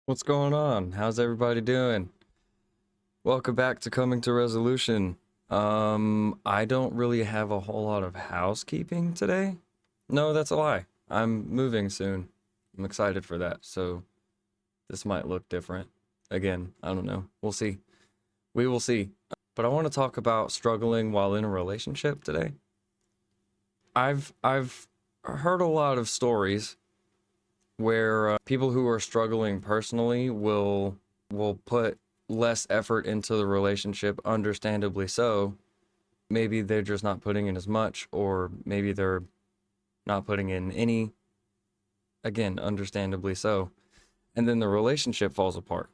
What's going on? How's everybody doing? Welcome back to Coming to Resolution. I don't really have a whole lot of housekeeping today. No, that's a lie. I'm moving soon. I'm excited for that. So this might look different. Again, I don't know. We'll see. We will see. But I want to talk about struggling while in a relationship today. I've heard a lot of stories where people who are struggling personally will put less effort into the relationship, understandably so. Maybe they're just not putting in as much, or maybe they're not putting in any. Again, understandably so. And then the relationship falls apart.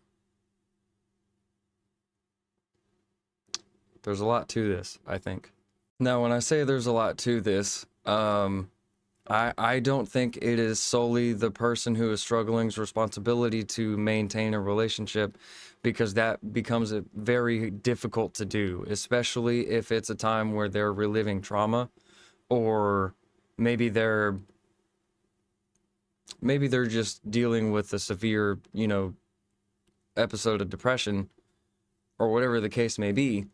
There's a lot to this, I think. Now, when I say there's a lot to this, I don't think it is solely the person who is struggling's responsibility to maintain a relationship, because that becomes very difficult to do, especially if it's a time where they're reliving trauma, or maybe they're just dealing with a severe, episode of depression, or whatever the case may be.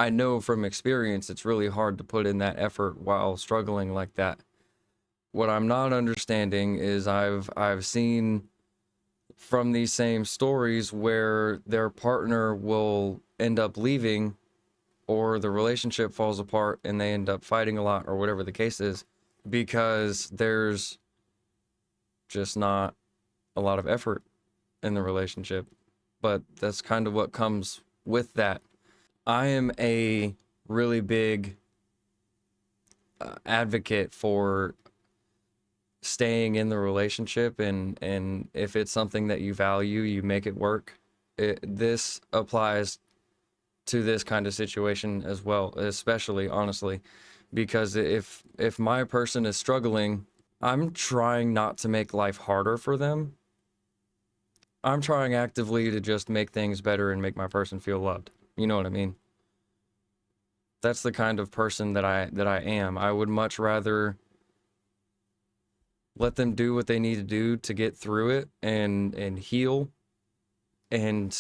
I know from experience it's really hard to put in that effort while struggling like that. What I'm not understanding is I've seen from these same stories where their partner will end up leaving, or the relationship falls apart and they end up fighting a lot, or whatever the case is, because there's just not a lot of effort in the relationship. But that's kind of what comes with that. I am a really big advocate for staying in the relationship, and if it's something that you value, you make it work. This applies to this kind of situation as well, especially, honestly, because if my person is struggling, I'm trying not to make life harder for them. I'm trying actively to just make things better and make my person feel loved. You know what I mean? That's the kind of person that I am. I would much rather let them do what they need to do to get through it and heal, and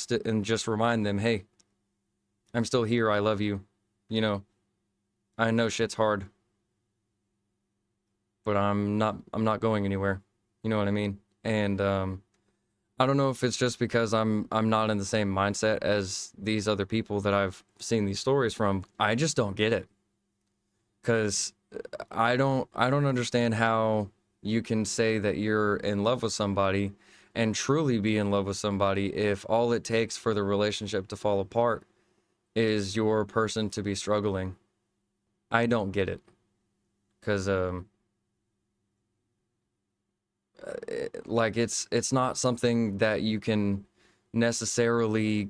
just remind them, hey, I'm still here. I love you. You know, I know shit's hard, but I'm not going anywhere. You know what I mean? And I don't know if it's just because I'm not in the same mindset as these other people that I've seen these stories from. I just don't get it. 'Cause I don't understand how you can say that you're in love with somebody and truly be in love with somebody if all it takes for the relationship to fall apart is your person to be struggling. I don't get it. 'Cause like it's not something that you can necessarily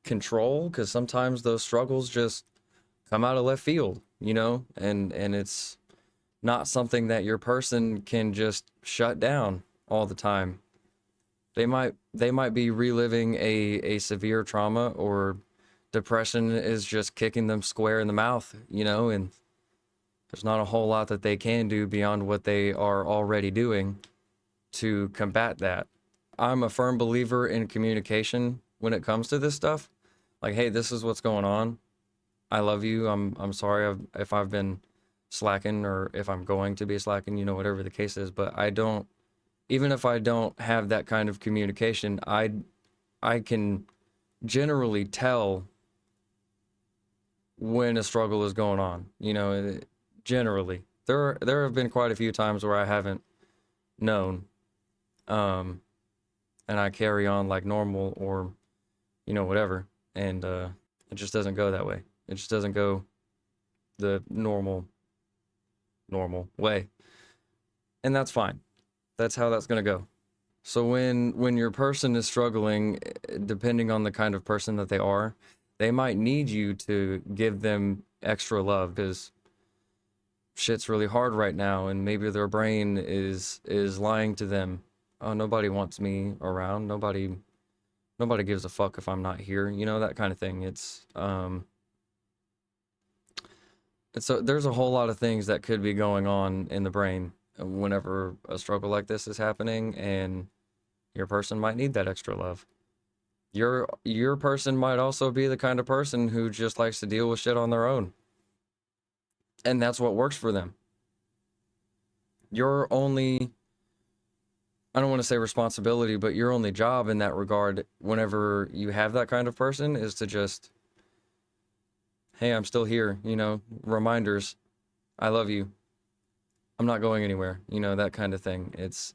control, because sometimes those struggles just come out of left field, and it's not something that your person can just shut down all the time. They might be reliving a severe trauma, or depression is just kicking them square in the mouth, and there's not a whole lot that they can do beyond what they are already doing to combat that. I'm a firm believer in communication when it comes to this stuff. Like, hey, this is what's going on. I love you. I'm sorry if I've been slacking, or if I'm going to be slacking, whatever the case is. But I don't, even if I don't have that kind of communication, I can generally tell when a struggle is going on. Generally. There have been quite a few times where I haven't known, and I carry on like normal, or whatever, and it just doesn't go that way. It just doesn't go the normal way, and that's fine. That's how that's gonna go. So when your person is struggling, depending on the kind of person that they are, they might need you to give them extra love, because shit's really hard right now, and maybe their brain is lying to them. Oh, nobody wants me around. Nobody gives a fuck if I'm not here. That kind of thing. There's a whole lot of things that could be going on in the brain whenever a struggle like this is happening, and your person might need that extra love. Your person might also be the kind of person who just likes to deal with shit on their own, and that's what works for them. Your only, I don't want to say responsibility, but your only job in that regard, whenever you have that kind of person, is to just, hey, I'm still here, reminders, I love you, I'm not going anywhere, that kind of thing. It's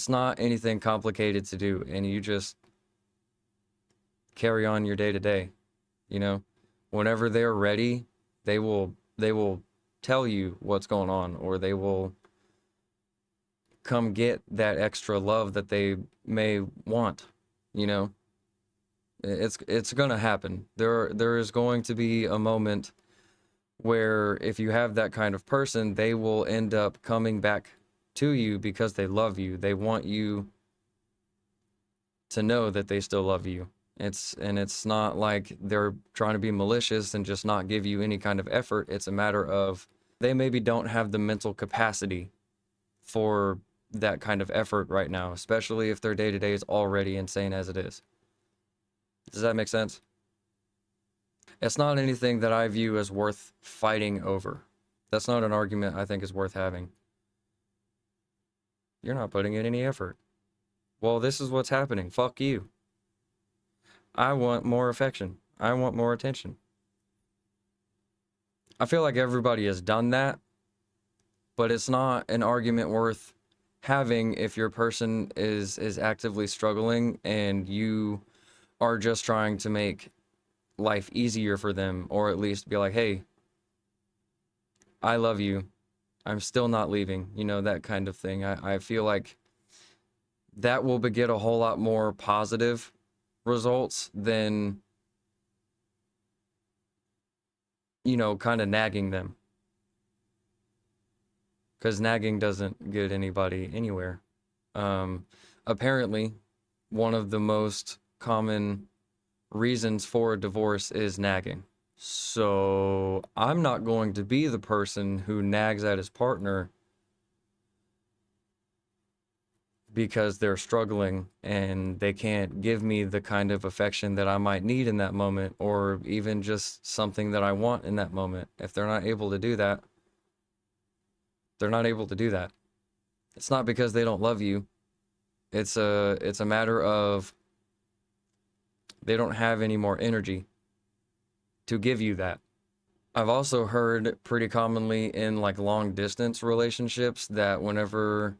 not anything complicated to do, and you just carry on your day to day, whenever they're ready, they will tell you what's going on, or they will come get that extra love that they may want. It's gonna happen. There is going to be a moment where if you have that kind of person, they will end up coming back to you because they love you. They want you to know that they still love you. It's not like they're trying to be malicious and just not give you any kind of effort. It's a matter of they maybe don't have the mental capacity for that kind of effort right now, especially if their day-to-day is already insane as it is. Does that make sense? It's not anything that I view as worth fighting over. That's not an argument I think is worth having. You're not putting in any effort. Well, this is what's happening. Fuck you. I want more affection. I want more attention. I feel like everybody has done that, but it's not an argument worth having if your person is actively struggling and you are just trying to make life easier for them, or at least be like, hey, I love you, I'm still not leaving, that kind of thing. I feel like that will beget a whole lot more positive results than, kind of nagging them. Because nagging doesn't get anybody anywhere. Apparently, one of the most common reasons for a divorce is nagging. So I'm not going to be the person who nags at his partner because they're struggling and they can't give me the kind of affection that I might need in that moment, or even just something that I want in that moment. If they're not able to do that, they're not able to do that. It's not because they don't love you. It's a matter of they don't have any more energy to give you that. I've also heard pretty commonly in like long distance relationships that whenever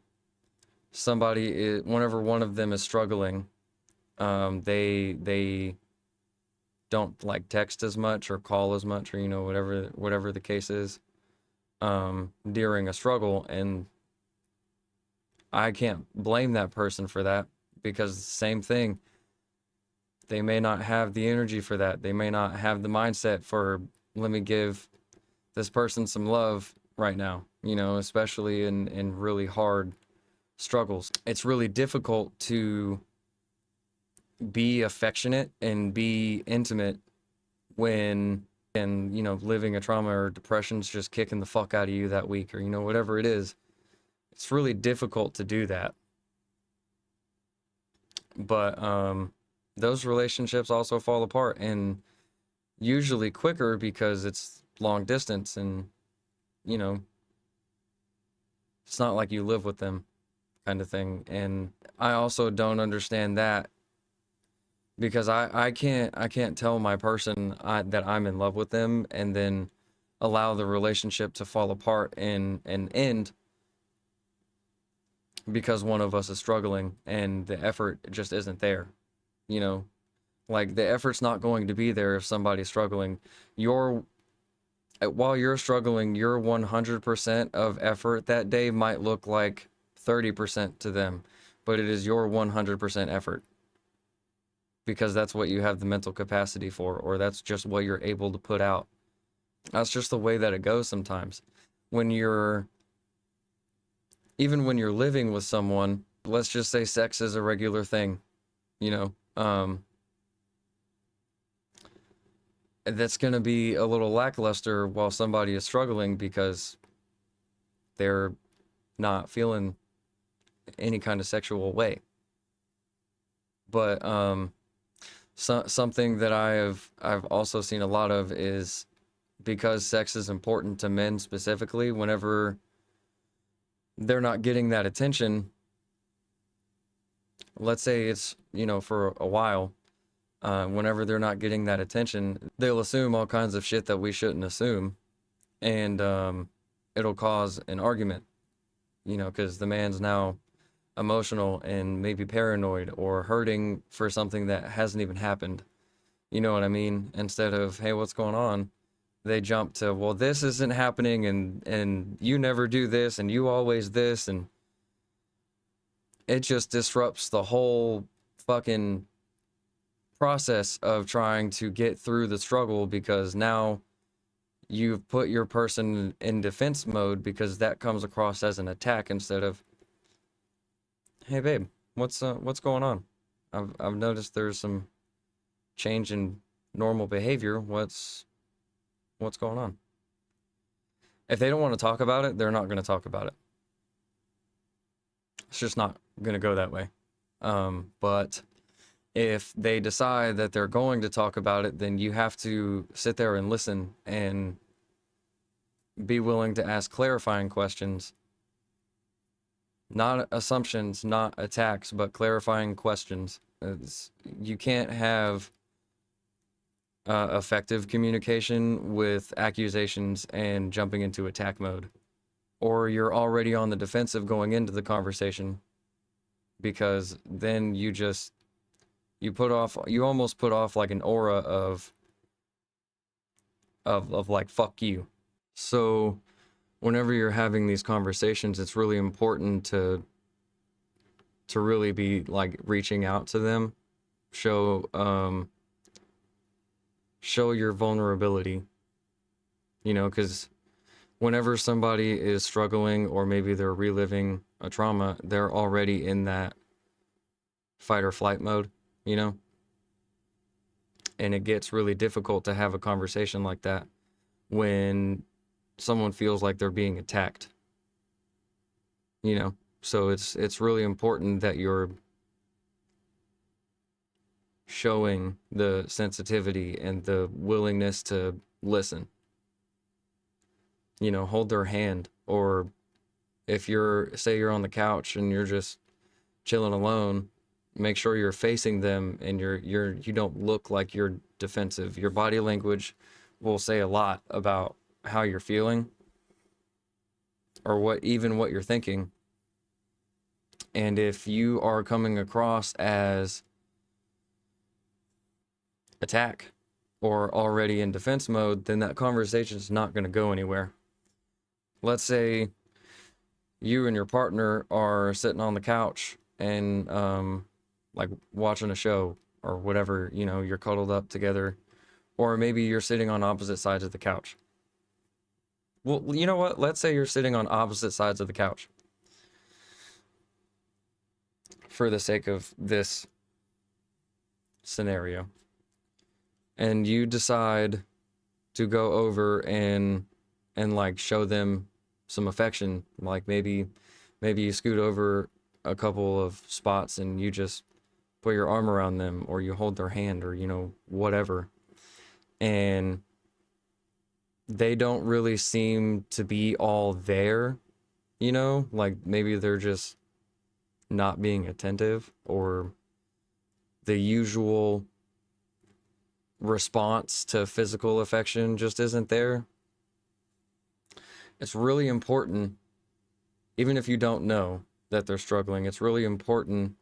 one of them is struggling, they don't like text as much or call as much, or whatever the case is, during a struggle. And I can't blame that person for that, because same thing, they may not have the energy for that. They may not have the mindset for, let me give this person some love right now, especially in really hard struggles. It's really difficult to be affectionate and be intimate when, and living a trauma or depression's just kicking the fuck out of you that week, or whatever it is. It's really difficult to do that. But those relationships also fall apart, and usually quicker, because it's long distance, and it's not like you live with them, kind of thing. And I also don't understand that, because I can't tell my person that I'm in love with them and then allow the relationship to fall apart and end because one of us is struggling and the effort just isn't there. Like, the effort's not going to be there if somebody's struggling. While you're struggling, your 100% of effort that day might look like 30% to them, but it is your 100% effort, because that's what you have the mental capacity for, or that's just what you're able to put out. That's just the way that it goes sometimes. Even when you're living with someone, let's just say sex is a regular thing, that's going to be a little lackluster while somebody is struggling, because they're not feeling any kind of sexual way. But something that I've also seen a lot of is, because sex is important to men specifically, whenever they're not getting that attention, let's say it's, for a while, whenever they're not getting that attention, they'll assume all kinds of shit that we shouldn't assume, and it'll cause an argument, because the man's now emotional and maybe paranoid or hurting for something that hasn't even happened. You know what I mean? Instead of, hey, what's going on? They jump to, well, this isn't happening, and you never do this, and you always this, and it just disrupts the whole fucking process of trying to get through the struggle, because now you've put your person in defense mode, because that comes across as an attack instead of, hey babe, what's going on? I've noticed there's some change in normal behavior. What's going on? If they don't want to talk about it, they're not going to talk about it. It's just not going to go that way. But if they decide that they're going to talk about it, then you have to sit there and listen and be willing to ask clarifying questions. Not assumptions, not attacks, but clarifying questions. You can't have effective communication with accusations and jumping into attack mode, or you're already on the defensive going into the conversation, because then you almost put off like an aura of like, fuck you. So whenever you're having these conversations, it's really important to really be like reaching out to them, show your vulnerability, because whenever somebody is struggling, or maybe they're reliving a trauma, they're already in that fight or flight mode, and it gets really difficult to have a conversation like that when someone feels like they're being attacked, so it's really important that you're showing the sensitivity and the willingness to listen. Hold their hand, or if say you're on the couch and you're just chilling alone, make sure you're facing them and you don't look like you're defensive. Your body language will say a lot about how you're feeling, or what you're thinking. And if you are coming across as attack or already in defense mode, then that conversation is not going to go anywhere. Let's say you and your partner are sitting on the couch and like watching a show or whatever, you're cuddled up together, or maybe you're sitting on opposite sides of the couch. Well, you know what? Let's say you're sitting on opposite sides of the couch, for the sake of this scenario. And you decide to go over and like show them some affection. Like maybe you scoot over a couple of spots and you just put your arm around them, or you hold their hand, or whatever. And they don't really seem to be all there, like maybe they're just not being attentive, or the usual response to physical affection just isn't there. It's really important, even if you don't know that they're struggling, it's really important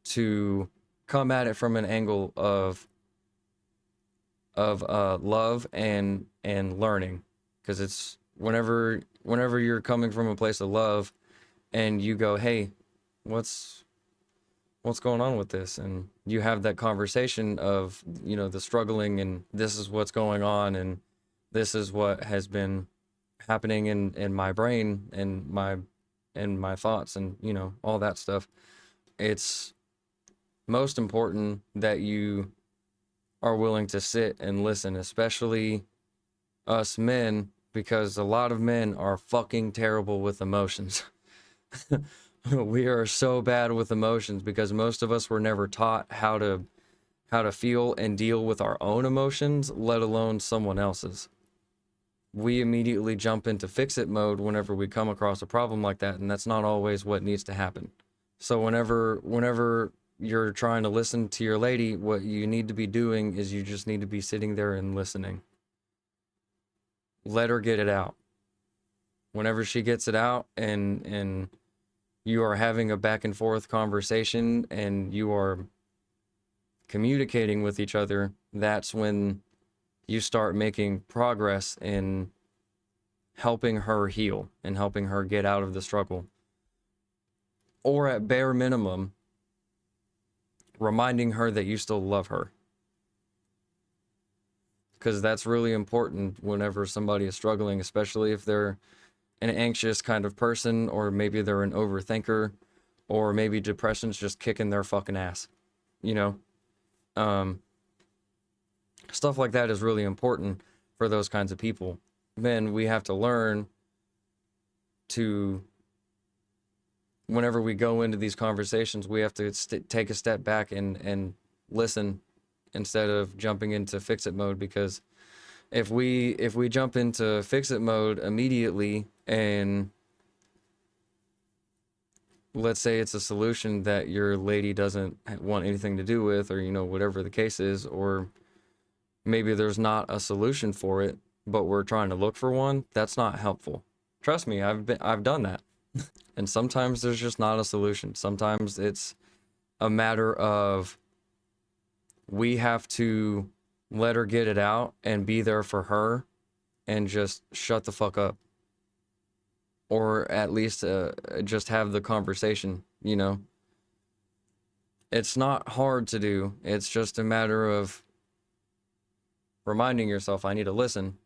to come at it from an angle of love and learning, because it's whenever you're coming from a place of love and you go, hey, what's going on with this, and you have that conversation of the struggling, and this is what's going on, and this is what has been happening in my brain and my thoughts, and all that stuff. It's most important that you are willing to sit and listen, especially us men, because a lot of men are fucking terrible with emotions. We are so bad with emotions because most of us were never taught how to feel and deal with our own emotions, let alone someone else's. We immediately jump into fix it mode whenever we come across a problem like that, and that's not always what needs to happen. So whenever you're trying to listen to your lady, what you need to be doing is you just need to be sitting there and listening. Let her get it out. Whenever she gets it out and you are having a back and forth conversation and you are communicating with each other, that's when you start making progress in helping her heal and helping her get out of the struggle. Or at bare minimum, reminding her that you still love her. Because that's really important whenever somebody is struggling, especially if they're an anxious kind of person, or maybe they're an overthinker, or maybe depression's just kicking their fucking ass. You know? Stuff like that is really important for those kinds of people. Then we have to learn to, whenever we go into these conversations, we have to take a step back and listen instead of jumping into fix it mode, because if we jump into fix it mode immediately, and let's say it's a solution that your lady doesn't want anything to do with, or, you know, whatever the case is, or maybe there's not a solution for it, but we're trying to look for one, that's not helpful. Trust me, I've done that. And sometimes there's just not a solution. Sometimes it's a matter of we have to let her get it out and be there for her and just shut the fuck up. Or at least just have the conversation, you know? It's not hard to do. It's just a matter of reminding yourself, I need to listen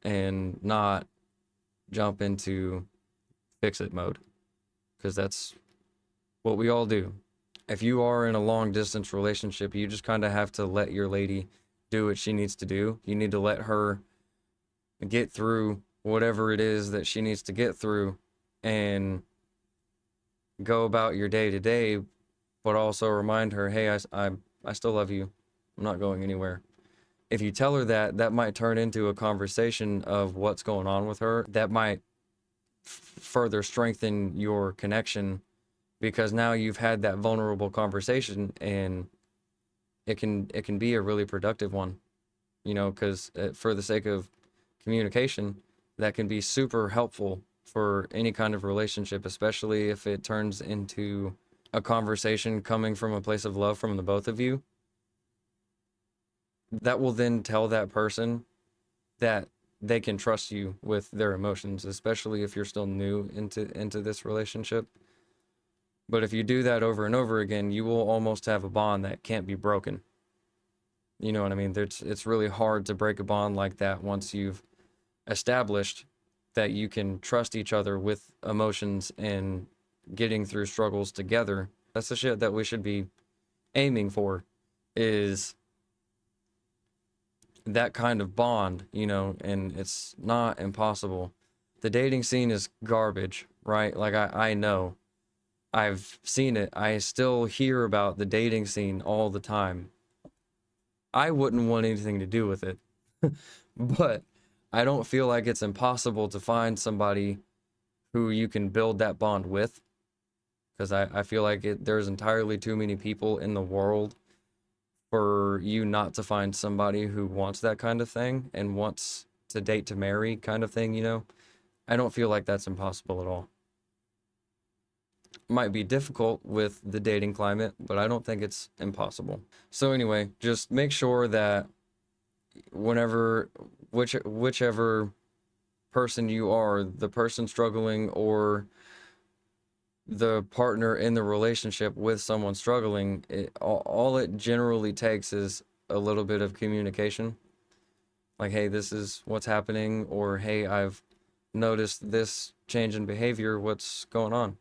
and not jump into fix it mode. Because that's what we all do. If you are in a long distance relationship, you just kind of have to let your lady do what she needs to do. You need to let her get through whatever it is that she needs to get through and go about your day to day, but also remind her, hey, I still love you. I'm not going anywhere. If you tell her that, that might turn into a conversation of what's going on with her. That might further strengthen your connection, because now you've had that vulnerable conversation, and it can be a really productive one, you know, because for the sake of communication, that can be super helpful for any kind of relationship, especially if it turns into a conversation coming from a place of love from the both of you. That will then tell that person that they can trust you with their emotions, especially if you're still new into this relationship. But if you do that over and over again, you will almost have a bond that can't be broken. You know what I mean? It's really hard to break a bond like that once you've established that you can trust each other with emotions and getting through struggles together. That's the shit that we should be aiming for, is that kind of bond, you know, and it's not impossible. The dating scene is garbage, right? Like, I know. I've seen it. I still hear about the dating scene all the time. I wouldn't want anything to do with it. But I don't feel like it's impossible to find somebody who you can build that bond with. Because I feel like there's entirely too many people in the world for you not to find somebody who wants that kind of thing and wants to date to marry kind of thing, you know? I don't feel like that's impossible at all. Might be difficult with the dating climate, but I don't think it's impossible. So anyway, just make sure that whichever person you are, the person struggling or the partner in the relationship with someone struggling, all it generally takes is a little bit of communication. Like, hey, this is what's happening, or hey, I've noticed this change in behavior, what's going on?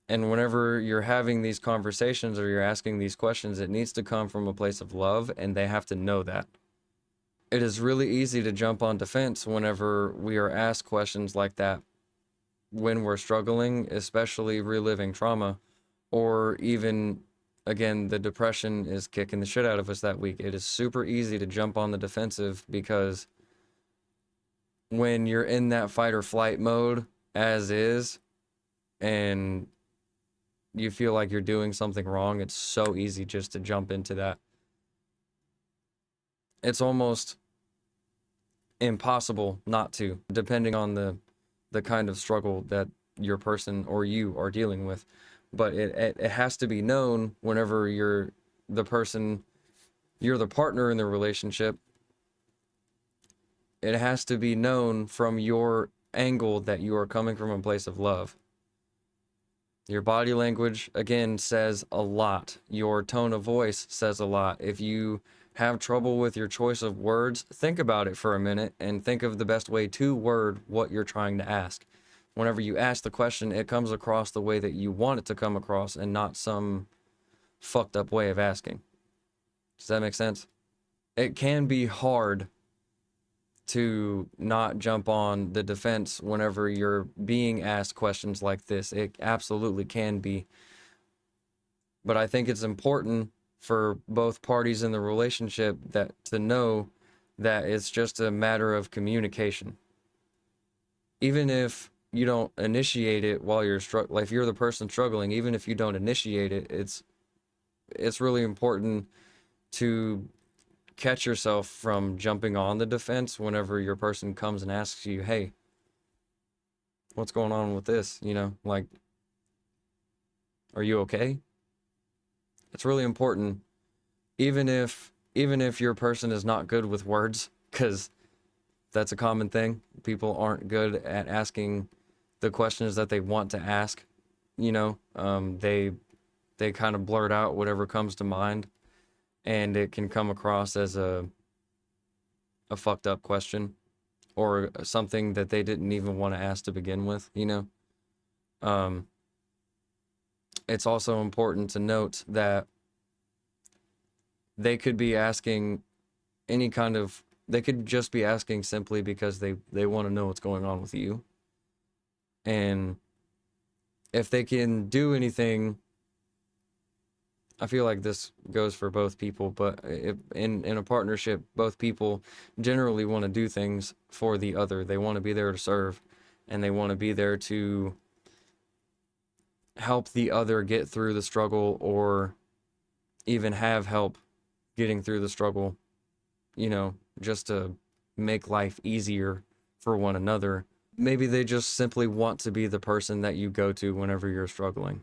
And whenever you're having these conversations or you're asking these questions, it needs to come from a place of love, and they have to know that. It is really easy to jump on defense whenever we are asked questions like that. when we're struggling, especially reliving trauma, or even, again, the depression is kicking the shit out of us that week. It is super easy to jump on the defensive because when you're in that fight or flight mode as is, and you feel like you're doing something wrong, it's so easy just to jump into that. It's almost impossible not to, depending on the kind of struggle that your person or you are dealing with. But it has to be known whenever you're the partner in the relationship. It has to be known from your angle that you are coming from a place of love. Your body language, again, says a lot. Your tone of voice says a lot. If you have trouble with your choice of words, think about it for a minute and think of the best way to word what you're trying to ask. Whenever you ask the question, it comes across the way that you want it to come across and not some fucked up way of asking. Does that make sense? It can be hard to not jump on the defense whenever you're being asked questions like this. It absolutely can be. But I think it's important for both parties in the relationship that to know that it's just a matter of communication. Even if you don't initiate it while you're like if you're the person struggling, even if you don't initiate it, it's really important to catch yourself from jumping on the defense whenever your person comes and asks you, hey, what's going on with this? You know, like, are you okay? It's really important, even if your person is not good with words, because that's a common thing. People aren't good at asking the questions that they want to ask. You know, they kind of blurt out whatever comes to mind, and it can come across as a fucked up question or something that they didn't even want to ask to begin with, you know? It's also important to note that they could be asking they could just be asking simply because they want to know what's going on with you. And if they can do anything, I feel like this goes for both people, but in a partnership, both people generally want to do things for the other. They want to be there to serve, and they want to be there to help the other get through the struggle, or even have help getting through the struggle, you know, just to make life easier for one another. Maybe they just simply want to be the person that you go to whenever you're struggling,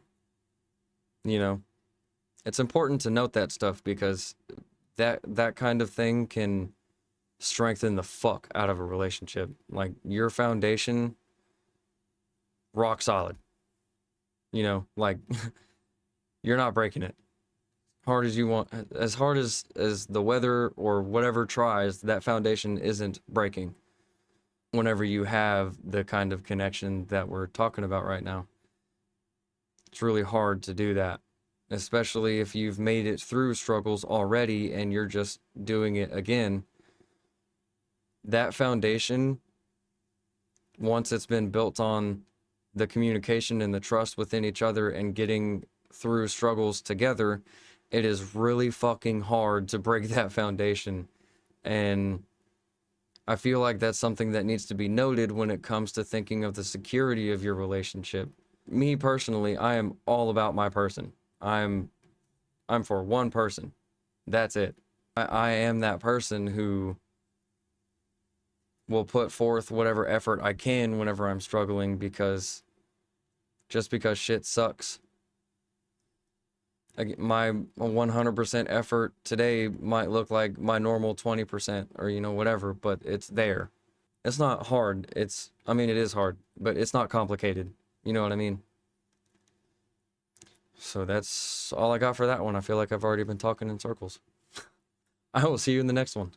you know? It's important to note that stuff because that kind of thing can strengthen the fuck out of a relationship. Like, your foundation, rock solid. You know, like, you're not breaking it. Hard as you want, as hard as the weather or whatever tries, that foundation isn't breaking whenever you have the kind of connection that we're talking about right now. It's really hard to do that, especially if you've made it through struggles already and you're just doing it again. That foundation, once it's been built on the communication and the trust within each other and getting through struggles together, it is really fucking hard to break that foundation. And I feel like that's something that needs to be noted when it comes to thinking of the security of your relationship. Me personally, I am all about my person. I'm for one person. That's it. I am that person who will put forth whatever effort I can whenever I'm struggling, because just because shit sucks, my 100% effort today might look like my normal 20% or, you know, whatever, but it's there. It's not hard. I mean, it is hard, but it's not complicated. You know what I mean? So that's all I got for that one. I feel like I've already been talking in circles. I will see you in the next one.